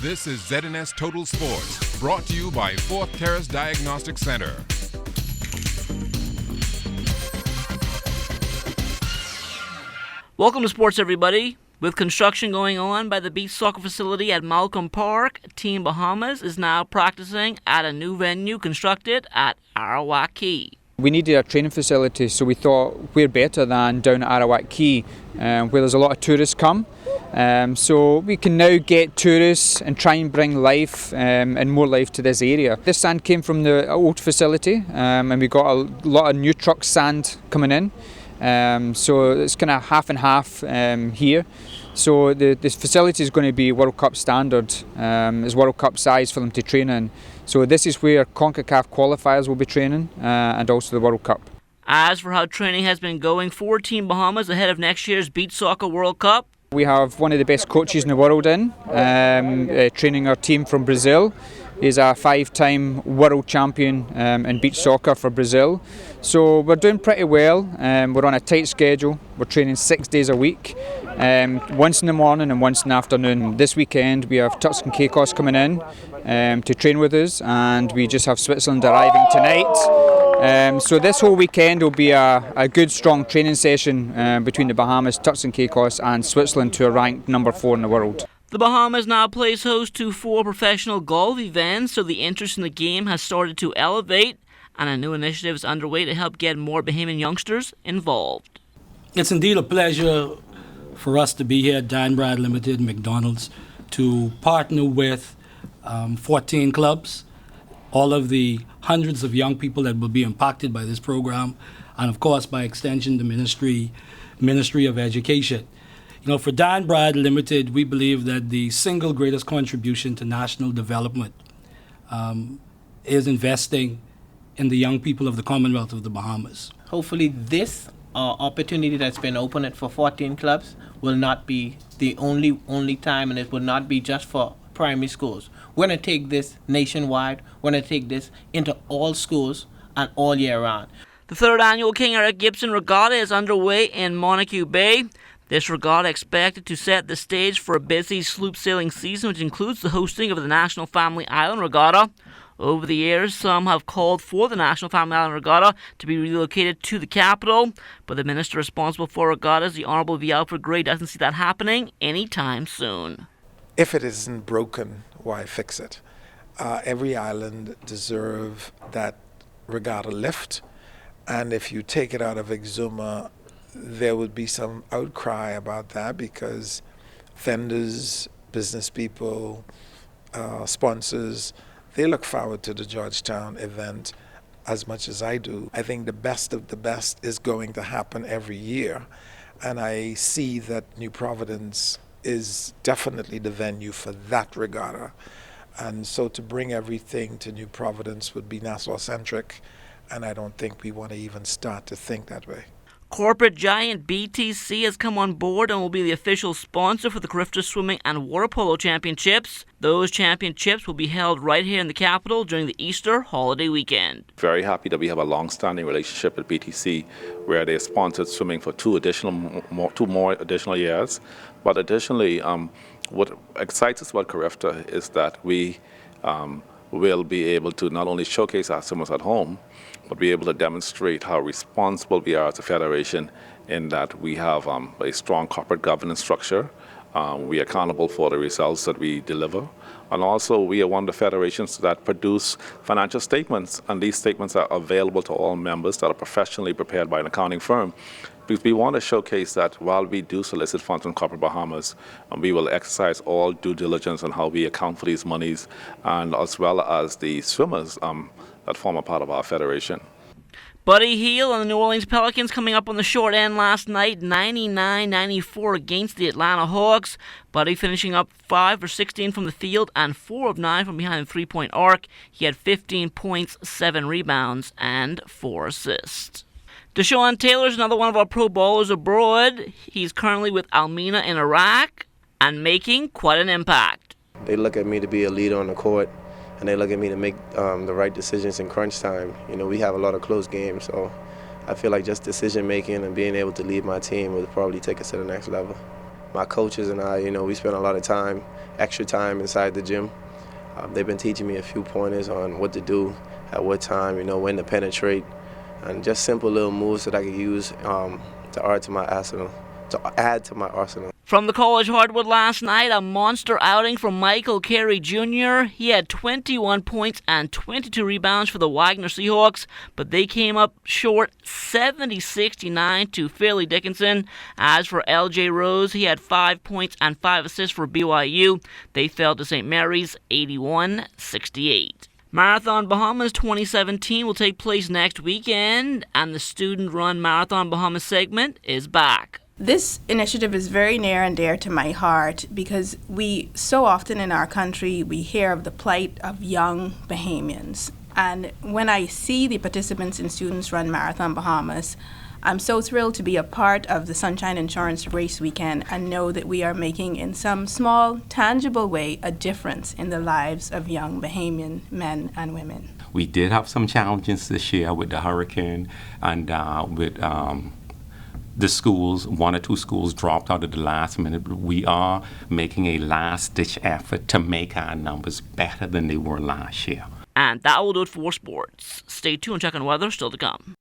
This is ZNS Total Sports, brought to you by Fourth Terrace Diagnostic Center. Welcome to sports, everybody. With construction going on by the beach soccer facility at Malcolm Park, Team Bahamas is now practicing at a new venue constructed at Arawak Key. We needed a training facility, so we thought we're better than down at Arawak Key, where there's a lot of tourists come. So we can now get tourists and try and bring life and more life to this area. This sand came from the old facility, and we got a lot of new truck sand coming in. So it's kind of half and half here. So this facility is going to be World Cup standard, is World Cup size for them to train in. So this is where CONCACAF qualifiers will be training, and also the World Cup. As for how training has been going for Team Bahamas ahead of next year's Beach Soccer World Cup, we have one of the best coaches in the world training our team from Brazil. He's a 5-time world champion in beach soccer for Brazil. So we're doing pretty well. We're on a tight schedule. We're training 6 days a week, once in the morning and once in the afternoon. This weekend we have Turks and Caicos coming in to train with us, and we just have Switzerland arriving tonight. So this whole weekend will be a good, strong training session between the Bahamas, Turks and Caicos and Switzerland, who are ranked number 4 in the world. The Bahamas now plays host to 4 professional golf events, so the interest in the game has started to elevate, and a new initiative is underway to help get more Bahamian youngsters involved. It's indeed a pleasure for us to be here at Dine Brad Limited McDonald's to partner with 14 clubs, all of the hundreds of young people that will be impacted by this program, and of course by extension the Ministry of Education. You know, for Dan Brad Limited, we believe that the single greatest contribution to national development is investing in the young people of the Commonwealth of the Bahamas. Hopefully this opportunity that's been opened for 14 clubs will not be the only time, and it will not be just for primary schools. We're going to take this nationwide. We're going to take this into all schools and all year round. The 3rd annual King Eric Gibson Regatta is underway in Montague Bay. This regatta expected to set the stage for a busy sloop sailing season, which includes the hosting of the National Family Island Regatta. Over the years, some have called for the National Family Island Regatta to be relocated to the capital, but the minister responsible for regattas, the Honourable V. Alfred, doesn't see that happening anytime soon. If it isn't broken, why fix it? Every island deserves that regatta lift, and if you take it out of Exuma, there would be some outcry about that, because vendors, business people, sponsors, they look forward to the Georgetown event as much as I do. I think the best of the best is going to happen every year, and I see that New Providence is definitely the venue for that regatta. And so to bring everything to New Providence would be Nassau-centric, and I don't think we want to even start to think that way. Corporate giant BTC has come on board and will be the official sponsor for the Carifta Swimming and Water Polo Championships. Those championships will be held right here in the capital during the Easter holiday weekend. Very happy that we have a long-standing relationship with BTC, where they sponsored swimming for 2 more additional years. But additionally, what excites us about Carifta is that we will be able to not only showcase our swimmers at home, but be able to demonstrate how responsible we are as a federation, in that we have a strong corporate governance structure. We are accountable for the results that we deliver. And also, we are one of the federations that produce financial statements, and these statements are available to all members that are professionally prepared by an accounting firm. Because we want to showcase that while we do solicit funds from corporate Bahamas, we will exercise all due diligence on how we account for these monies, and as well as the swimmers that form a part of our federation. Buddy Hield and the New Orleans Pelicans coming up on the short end last night, 99-94 against the Atlanta Hawks. Buddy finishing up 5 for 16 from the field and 4 of 9 from behind the 3-point arc. He had 15 points, 7 rebounds, and 4 assists. Deshaun Taylor is another one of our pro ballers abroad. He's currently with Almina in Iraq and making quite an impact. They look at me to be a leader on the court, and they look at me to make the right decisions in crunch time. You know, we have a lot of close games, so I feel like just decision making and being able to lead my team would probably take us to the next level. My coaches and I, we spend a lot of time, extra time inside the gym. They've been teaching me a few pointers on what to do, at what time, when to penetrate, and just simple little moves that I can use to add to my arsenal. From the college hardwood last night, a monster outing from Michael Carey Jr. He had 21 points and 22 rebounds for the Wagner Seahawks, but they came up short 70-69 to Fairleigh Dickinson. As for LJ Rose, he had 5 points and 5 assists for BYU. They fell to St. Mary's 81-68. Marathon Bahamas 2017 will take place next weekend, and the student-run Marathon Bahamas segment is back. This initiative is very near and dear to my heart because we so often in our country we hear of the plight of young Bahamians. And when I see the participants in Students Run Marathon Bahamas, I'm so thrilled to be a part of the Sunshine Insurance Race Weekend and know that we are making in some small, tangible way a difference in the lives of young Bahamian men and women. We did have some challenges this year with the hurricane and with the schools. 1 or 2 schools dropped out at the last minute. We are making a last-ditch effort to make our numbers better than they were last year. And that will do it for sports. Stay tuned, check on weather, still to come.